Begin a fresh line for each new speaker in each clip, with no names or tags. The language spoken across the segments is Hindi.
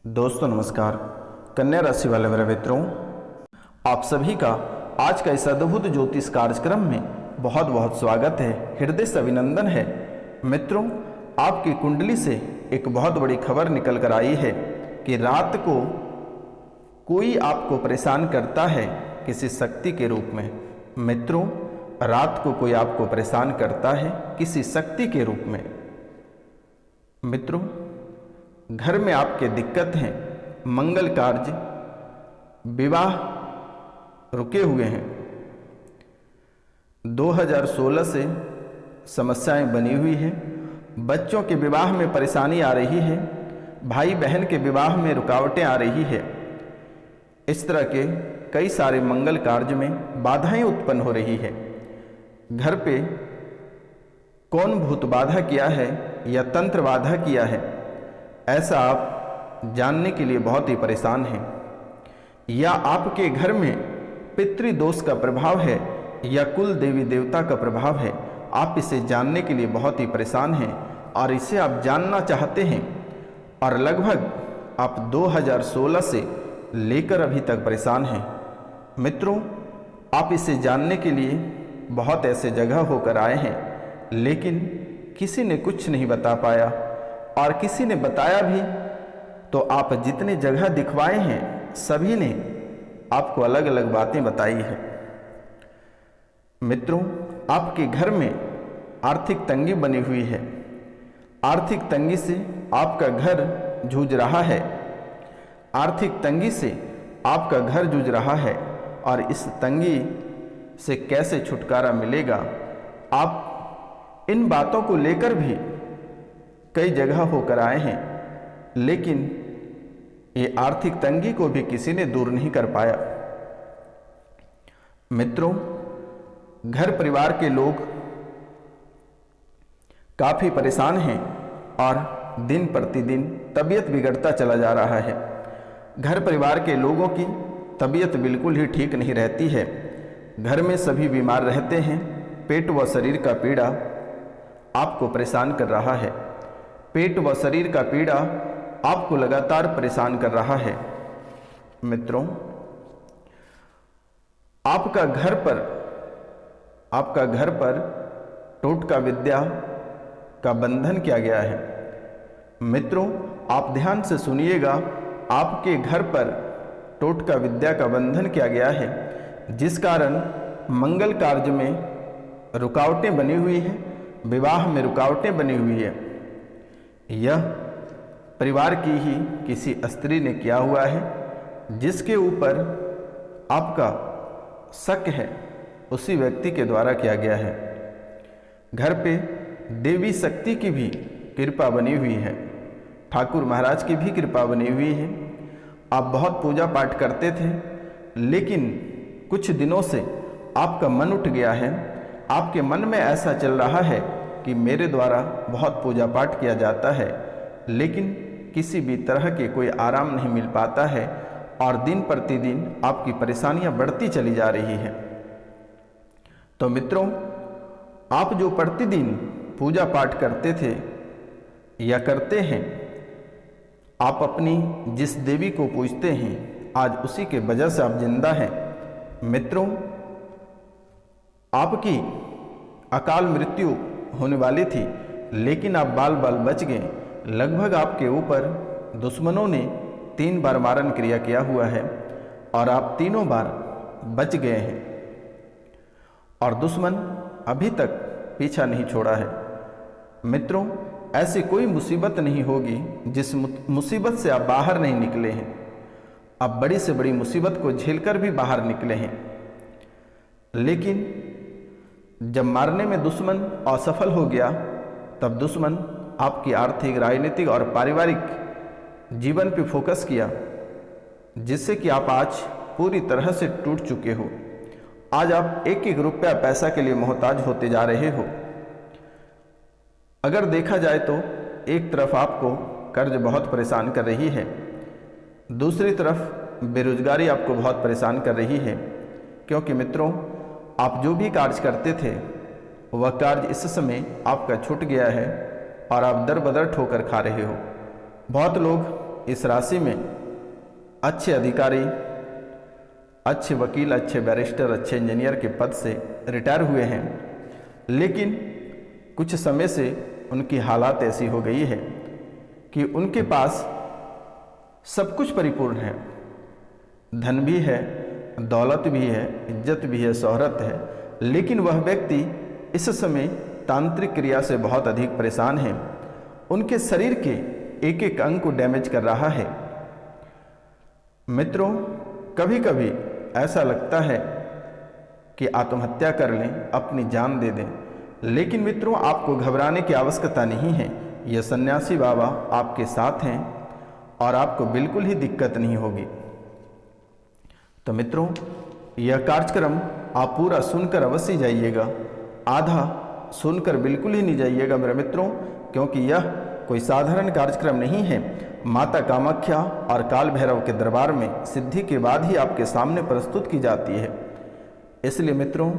दोस्तों नमस्कार। कन्या राशि वाले मेरे मित्रों, आप सभी का आज का इस अद्भुत ज्योतिष कार्यक्रम में बहुत बहुत स्वागत है, हृदय से अभिनंदन है। मित्रों, आपकी कुंडली से एक बहुत बड़ी खबर निकल कर आई है कि रात को कोई आपको परेशान करता है किसी शक्ति के रूप में। मित्रों, रात को कोई आपको परेशान करता है किसी शक्ति के रूप में। मित्रों, घर में आपके दिक्कत हैं, मंगल कार्य, विवाह रुके हुए हैं। 2016 से समस्याएं बनी हुई हैं, बच्चों के विवाह में परेशानी आ रही है, भाई बहन के विवाह में रुकावटें आ रही है। इस तरह के कई सारे मंगल कार्य में बाधाएं उत्पन्न हो रही है। घर पे कौन भूत बाधा किया है या तंत्र बाधा किया है, ऐसा आप जानने के लिए बहुत ही परेशान हैं, या आपके घर में पितृदोष का प्रभाव है या कुल देवी देवता का प्रभाव है, आप इसे जानने के लिए बहुत ही परेशान हैं और इसे आप जानना चाहते हैं और लगभग आप 2016 से लेकर अभी तक परेशान हैं। मित्रों, आप इसे जानने के लिए बहुत ऐसे जगह होकर आए हैं, लेकिन किसी ने कुछ नहीं बता पाया, और किसी ने बताया भी तो आप जितने जगह दिखवाए हैं सभी ने आपको अलग अलग बातें बताई है। मित्रों, आपके घर में आर्थिक तंगी बनी हुई है। आर्थिक तंगी से आपका घर जूझ रहा है। आर्थिक तंगी से आपका घर जूझ रहा है और इस तंगी से कैसे छुटकारा मिलेगा, आप इन बातों को लेकर भी कई जगह होकर आए हैं, लेकिन ये आर्थिक तंगी को भी किसी ने दूर नहीं कर पाया। मित्रों, घर परिवार के लोग काफी परेशान हैं और दिन प्रतिदिन तबीयत बिगड़ता चला जा रहा है। घर परिवार के लोगों की तबीयत बिल्कुल ही ठीक नहीं रहती है। घर में सभी बीमार रहते हैं। पेट व शरीर का पीड़ा आपको परेशान कर रहा है। पेट व शरीर का पीड़ा आपको लगातार परेशान कर रहा है। मित्रों, आपका घर पर टोटका विद्या का बंधन किया गया है। मित्रों, आप ध्यान से सुनिएगा, आपके घर पर टोटका विद्या का बंधन किया गया है, जिस कारण मंगल कार्य में रुकावटें बनी हुई हैं, विवाह में रुकावटें बनी हुई है। यह परिवार की ही किसी स्त्री ने किया हुआ है, जिसके ऊपर आपका शक है उसी व्यक्ति के द्वारा किया गया है। घर पे देवी शक्ति की भी कृपा बनी हुई है, ठाकुर महाराज की भी कृपा बनी हुई है। आप बहुत पूजा पाठ करते थे, लेकिन कुछ दिनों से आपका मन उठ गया है। आपके मन में ऐसा चल रहा है कि मेरे द्वारा बहुत पूजा पाठ किया जाता है, लेकिन किसी भी तरह के कोई आराम नहीं मिल पाता है और दिन प्रतिदिन आपकी परेशानियां बढ़ती चली जा रही है। तो मित्रों, आप जो प्रतिदिन पूजा पाठ करते थे या करते हैं, आप अपनी जिस देवी को पूजते हैं, आज उसी के वजह से आप जिंदा हैं। मित्रों, आपकी अकाल मृत्यु होने वाली थी, लेकिन आप बाल बाल बच गए। लगभग आपके ऊपर दुश्मनों ने 3 बार मारण क्रिया किया हुआ है और आप तीनों बार बच गए हैं, और दुश्मन अभी तक पीछा नहीं छोड़ा है। मित्रों, ऐसी कोई मुसीबत नहीं होगी जिस मुसीबत से आप बाहर नहीं निकले हैं। आप बड़ी से बड़ी मुसीबत को झेलकर भी बाहर निकले हैं, लेकिन जब मारने में दुश्मन असफल हो गया, तब दुश्मन आपकी आर्थिक, राजनीतिक और पारिवारिक जीवन पे फोकस किया, जिससे कि आप आज पूरी तरह से टूट चुके हो। आज आप एक एक रुपया पैसा के लिए मोहताज होते जा रहे हो। अगर देखा जाए तो एक तरफ आपको कर्ज बहुत परेशान कर रही है, दूसरी तरफ बेरोजगारी आपको बहुत परेशान कर रही है, क्योंकि मित्रों, आप जो भी कार्य करते थे वह कार्य इस समय आपका छूट गया है और आप दर बदर ठोकर खा रहे हो। बहुत लोग इस राशि में अच्छे अधिकारी, अच्छे वकील, अच्छे बैरिस्टर, अच्छे इंजीनियर के पद से रिटायर हुए हैं, लेकिन कुछ समय से उनकी हालात ऐसी हो गई है कि उनके पास सब कुछ परिपूर्ण है, धन भी है, दौलत भी है, इज्जत भी है, शोहरत है, लेकिन वह व्यक्ति इस समय तांत्रिक क्रिया से बहुत अधिक परेशान है। उनके शरीर के एक एक अंग को डैमेज कर रहा है। मित्रों, कभी कभी ऐसा लगता है कि आत्महत्या कर लें, अपनी जान दे दें, लेकिन मित्रों आपको घबराने की आवश्यकता नहीं है। यह सन्यासी बाबा आपके साथ हैं और आपको बिल्कुल ही दिक्कत नहीं होगी। तो मित्रों, यह कार्यक्रम आप पूरा सुनकर अवश्य जाइएगा, आधा सुनकर बिल्कुल ही नहीं जाइएगा मेरे मित्रों, क्योंकि यह कोई साधारण कार्यक्रम नहीं है। माता कामाख्या और काल भैरव के दरबार में सिद्धि के बाद ही आपके सामने प्रस्तुत की जाती है। इसलिए मित्रों,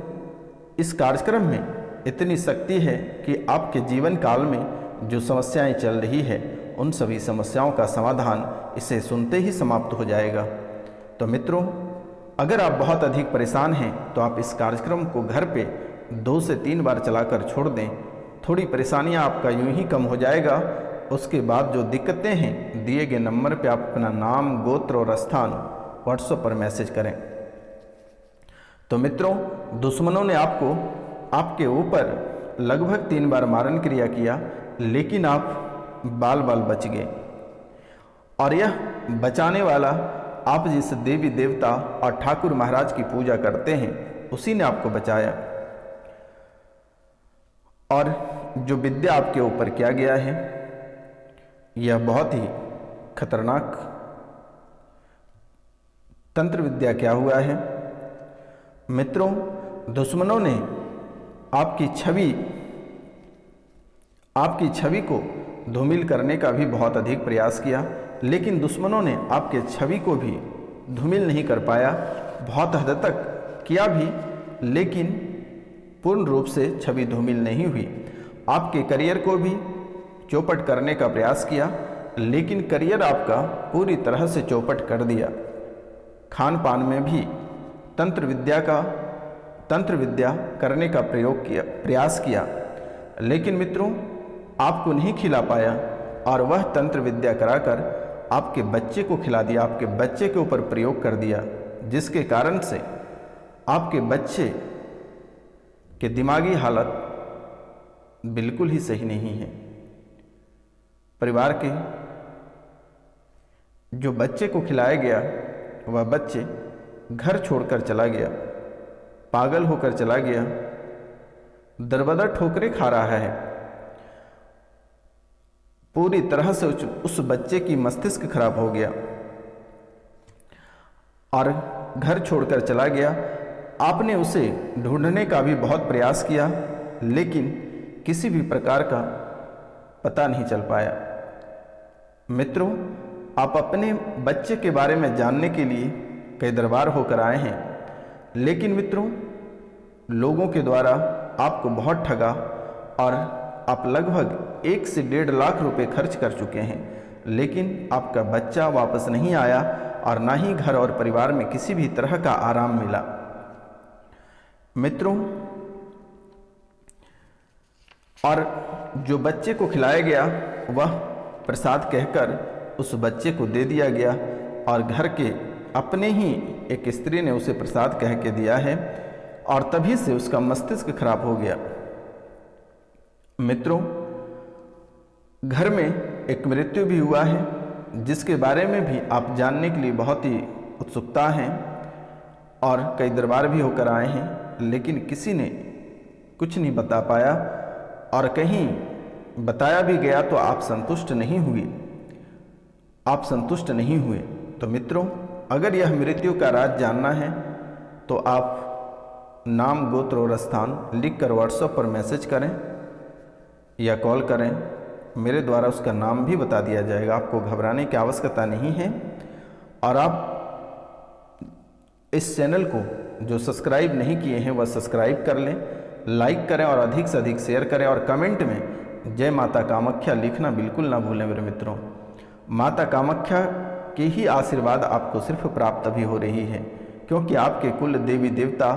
इस कार्यक्रम में इतनी शक्ति है कि आपके जीवन काल में जो समस्याएं चल रही है उन सभी समस्याओं का समाधान इसे सुनते ही समाप्त हो जाएगा। तो मित्रों, अगर आप बहुत अधिक परेशान हैं तो आप इस कार्यक्रम को घर पे 2 से 3 बार चलाकर छोड़ दें। थोड़ी परेशानियां आपका यूं ही कम हो जाएगा। उसके बाद जो दिक्कतें हैं, दिए गए नंबर पे आप अपना नाम, गोत्र और स्थान व्हाट्सएप पर मैसेज करें। तो मित्रों, दुश्मनों ने आपके ऊपर लगभग 3 बार मारण क्रिया किया, लेकिन आप बाल बाल बच गए। और यह बचाने वाला आप जिस देवी देवता और ठाकुर महाराज की पूजा करते हैं उसी ने आपको बचाया। और जो विद्या आपके ऊपर किया गया है यह बहुत ही खतरनाक तंत्र विद्या क्या हुआ है। मित्रों, दुश्मनों ने आपकी छवि को धूमिल करने का भी बहुत अधिक प्रयास किया, लेकिन दुश्मनों ने आपके छवि को भी धूमिल नहीं कर पाया। बहुत हद तक किया भी, लेकिन पूर्ण रूप से छवि धूमिल नहीं हुई। आपके करियर को भी चौपट करने का प्रयास किया, लेकिन करियर आपका पूरी तरह से चौपट कर दिया। खान पान में भी तंत्र विद्या करने का प्रयास किया, लेकिन मित्रों आपको नहीं खिला पाया। और वह तंत्र विद्या कराकर आपके बच्चे को खिला दिया, आपके बच्चे के ऊपर प्रयोग कर दिया, जिसके कारण से आपके बच्चे के दिमागी हालत बिल्कुल ही सही नहीं है। परिवार के जो बच्चे को खिलाया गया वह बच्चे घर छोड़कर चला गया, पागल होकर चला गया, दरबदर ठोकरें खा रहा है। पूरी तरह से उस बच्चे की मस्तिष्क खराब हो गया और घर छोड़कर चला गया। आपने उसे ढूंढने का भी बहुत प्रयास किया, लेकिन किसी भी प्रकार का पता नहीं चल पाया। मित्रों, आप अपने बच्चे के बारे में जानने के लिए कई दरबार होकर आए हैं, लेकिन मित्रों लोगों के द्वारा आपको बहुत ठगा और आप लगभग 1 से 1.5 लाख रुपए खर्च कर चुके हैं, लेकिन आपका बच्चा वापस नहीं आया और ना ही घर और परिवार में किसी भी तरह का आराम मिला। मित्रों, और जो बच्चे को खिलाया गया वह प्रसाद कहकर उस बच्चे को दे दिया गया और घर के अपने ही एक स्त्री ने उसे प्रसाद कह के दिया है और तभी से उसका मस्तिष्क खराब हो गया। मित्रों, घर में एक मृत्यु भी हुआ है, जिसके बारे में भी आप जानने के लिए बहुत ही उत्सुकता हैं और कई दरबार भी होकर आए हैं, लेकिन किसी ने कुछ नहीं बता पाया और कहीं बताया भी गया तो आप संतुष्ट नहीं हुए। तो मित्रों, अगर यह मृत्यु का राज जानना है तो आप नाम, गोत्र और स्थान लिखकर व्हाट्सएप पर मैसेज करें या कॉल करें, मेरे द्वारा उसका नाम भी बता दिया जाएगा। आपको घबराने की आवश्यकता नहीं है। और आप इस चैनल को जो सब्सक्राइब नहीं किए हैं वह सब्सक्राइब कर लें, लाइक करें और अधिक से अधिक शेयर करें और कमेंट में जय माता कामाख्या लिखना बिल्कुल ना भूलें मेरे मित्रों। माता कामाख्या के ही आशीर्वाद आपको सिर्फ प्राप्त अभी हो रही है, क्योंकि आपके कुल देवी देवता,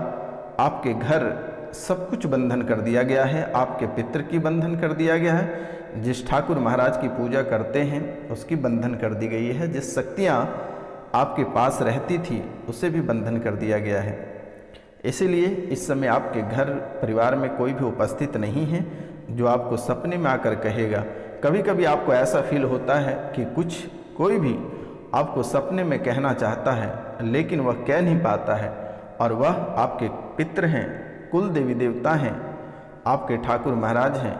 आपके घर सब कुछ बंधन कर दिया गया है, आपके पितृ की बंधन कर दिया गया है, जिस ठाकुर महाराज की पूजा करते हैं उसकी बंधन कर दी गई है, जिस शक्तियाँ आपके पास रहती थी उसे भी बंधन कर दिया गया है। इसीलिए इस समय आपके घर परिवार में कोई भी उपस्थित नहीं है जो आपको सपने में आकर कहेगा। कभी कभी आपको ऐसा फील होता है कि कोई भी आपको सपने में कहना चाहता है लेकिन वह कह नहीं पाता है, और वह आपके पितृ हैं, कुल देवी देवता हैं, आपके ठाकुर महाराज हैं,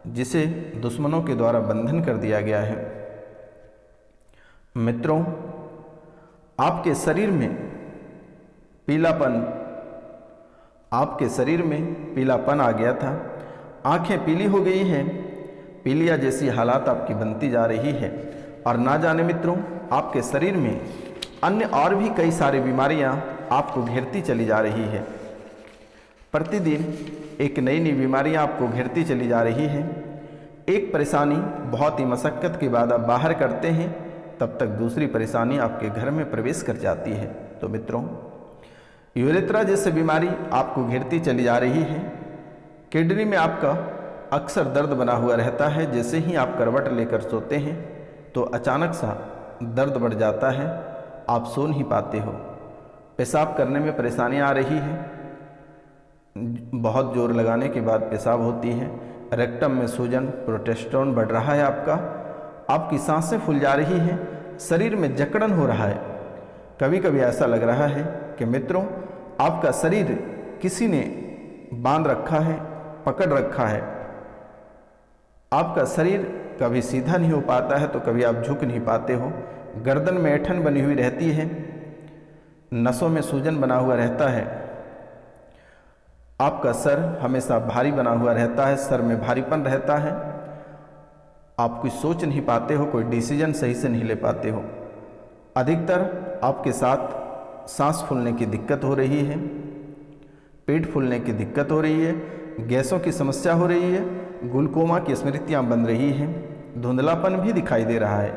जिसे दुश्मनों के द्वारा बंधन कर दिया गया है। मित्रों, आपके शरीर में पीलापन आ गया था, आंखें पीली हो गई हैं, पीलिया जैसी हालात आपकी बनती जा रही है, और ना जाने मित्रों आपके शरीर में अन्य और भी कई सारी बीमारियां आपको घेरती चली जा रही है। प्रतिदिन एक नई बीमारियां आपको घेरती चली जा रही है। एक परेशानी बहुत ही मशक्कत के बाद आप बाहर करते हैं, तब तक दूसरी परेशानी आपके घर में प्रवेश कर जाती है। तो मित्रों, यूरेथ्रा जैसी बीमारी आपको घेरती चली जा रही है। किडनी में आपका अक्सर दर्द बना हुआ रहता है, जैसे ही आप करवट लेकर सोते हैं तो अचानक सा दर्द बढ़ जाता है, आप सो नहीं पाते हो। पेशाब करने में परेशानियां आ रही है, बहुत जोर लगाने के बाद पेशाब होती है। रेक्टम में सूजन, प्रोटेस्टेरोन बढ़ रहा है आपकी सांसें फूल जा रही हैं, शरीर में जकड़न हो रहा है। कभी कभी ऐसा लग रहा है कि मित्रों आपका शरीर किसी ने बांध रखा है, पकड़ रखा है। आपका शरीर कभी सीधा नहीं हो पाता है तो कभी आप झुक नहीं पाते हो। गर्दन में ऐंठन बनी हुई रहती है, नसों में सूजन बना हुआ रहता है। आपका सर हमेशा भारी बना हुआ रहता है, सर में भारीपन रहता है। आप कुछ सोच नहीं पाते हो, कोई डिसीजन सही से नहीं ले पाते हो। अधिकतर आपके साथ सांस फूलने की दिक्कत हो रही है, पेट फूलने की दिक्कत हो रही है, गैसों की समस्या हो रही है, ग्लूकोमा की स्मृतियाँ बन रही हैं, धुंधलापन भी दिखाई दे रहा है,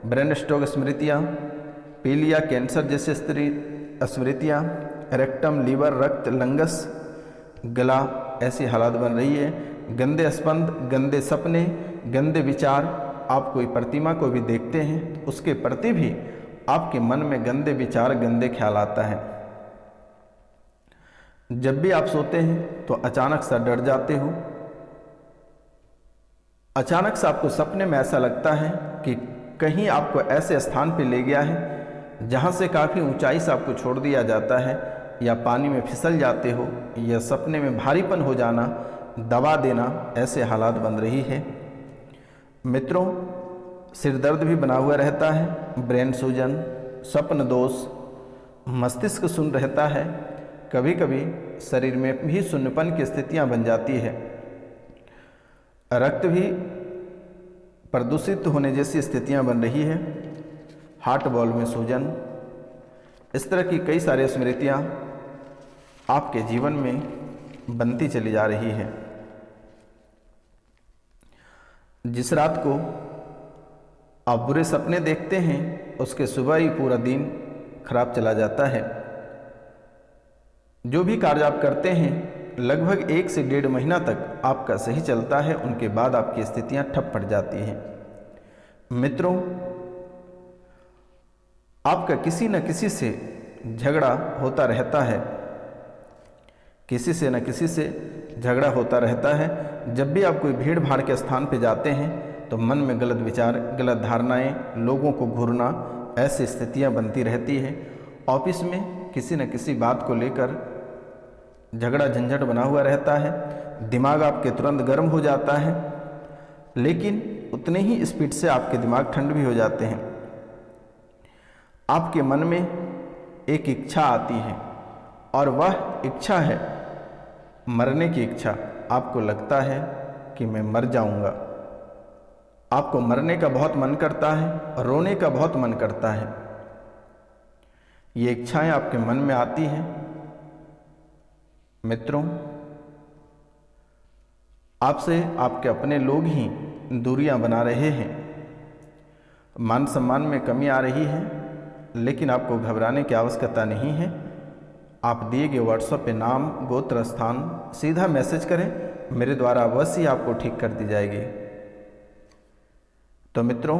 ब्रेन स्ट्रोक स्मृतियाँ, पीलिया कैंसर जैसे स्मृतियाँ, रेक्टम, लीवर, रक्त, लंगस, गला, ऐसी हालात बन रही है। गंदे स्पंद, गंदे सपने, गंदे विचार। आप कोई प्रतिमा को भी देखते हैं उसके प्रति भी आपके मन में गंदे विचार, गंदे ख्याल आता है। जब भी आप सोते हैं तो अचानक सा डर जाते हो। अचानक से आपको सपने में ऐसा लगता है कि कहीं आपको ऐसे स्थान पर ले गया है जहां से काफ़ी ऊंचाई से आपको छोड़ दिया जाता है, या पानी में फिसल जाते हो, या सपने में भारीपन हो जाना, दबा देना, ऐसे हालात बन रही है। मित्रों, सिर दर्द भी बना हुआ रहता है, ब्रेन सूजन, स्वप्न दोष, मस्तिष्क शून्य रहता है। कभी कभी शरीर में भी शून्यपन की स्थितियां बन जाती है। रक्त भी प्रदूषित होने जैसी स्थितियां बन रही है। हार्ट बॉल में सूजन, इस तरह की कई सारी स्मृतियां आपके जीवन में बनती चली जा रही है। जिस रात को आप बुरे सपने देखते हैं उसके सुबह ही पूरा दिन खराब चला जाता है। जो भी कार्य आप करते हैं लगभग 1 से 1.5 महीना तक आपका सही चलता है, उनके बाद आपकी स्थितियां ठप पड़ जाती हैं। मित्रों, आपका किसी न किसी से झगड़ा होता रहता है, किसी से न किसी से झगड़ा होता रहता है। जब भी आप कोई भीड़ भाड़ के स्थान पर जाते हैं तो मन में गलत विचार, गलत धारणाएं, लोगों को घूरना, ऐसी स्थितियां बनती रहती है। ऑफिस में किसी न किसी बात को लेकर झगड़ा झंझट बना हुआ रहता है। दिमाग आपके तुरंत गर्म हो जाता है, लेकिन उतने ही स्पीड से आपके दिमाग ठंड भी हो जाते हैं। आपके मन में एक इच्छा आती है और वह इच्छा है मरने की इच्छा। आपको लगता है कि मैं मर जाऊंगा। आपको मरने का बहुत मन करता है और रोने का बहुत मन करता है। ये इच्छाएं आपके मन में आती हैं। मित्रों, आपसे आपके अपने लोग ही दूरियां बना रहे हैं। मान सम्मान में कमी आ रही है, लेकिन आपको घबराने की आवश्यकता नहीं है। आप दिए गए व्हाट्सएप पे नाम, गोत्र, स्थान सीधा मैसेज करें, मेरे द्वारा अवश्य ही आपको ठीक कर दी जाएगी। तो मित्रों,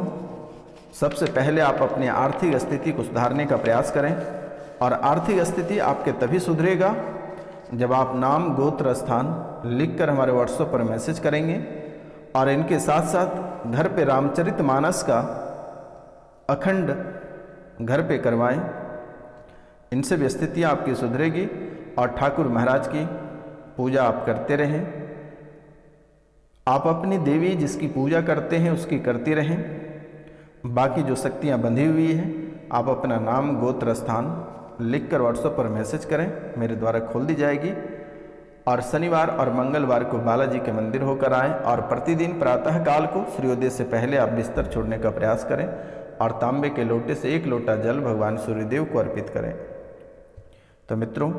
सबसे पहले आप अपनी आर्थिक स्थिति को सुधारने का प्रयास करें, और आर्थिक स्थिति आपके तभी सुधरेगा जब आप नाम, गोत्र, स्थान लिखकर हमारे व्हाट्सएप पर मैसेज करेंगे, और इनके साथ साथ घर पे रामचरितमानस का अखंड घर पे करवाएं। इनसे भी स्थितियाँ आपकी सुधरेगी, और ठाकुर महाराज की पूजा आप करते रहें। आप अपनी देवी जिसकी पूजा करते हैं उसकी करती रहें। बाकी जो शक्तियाँ बंधी हुई हैं, आप अपना नाम, गोत्र, स्थान लिखकर व्हाट्सएप पर मैसेज करें, मेरे द्वारा खोल दी जाएगी। और शनिवार और मंगलवार को बालाजी के मंदिर होकर आएँ, और प्रतिदिन प्रातः काल को सूर्योदय से पहले आप बिस्तर छोड़ने का प्रयास करें, और तांबे के लोटे से 1 लोटा जल भगवान सूर्यदेव को अर्पित करें। तो मित्रों,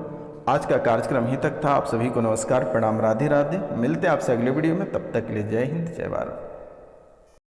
आज का कार्यक्रम ही तक था। आप सभी को नमस्कार, प्रणाम, राधे राधे। मिलते हैं आपसे अगले वीडियो में, तब तक के लिए जय हिंद, जय भारत।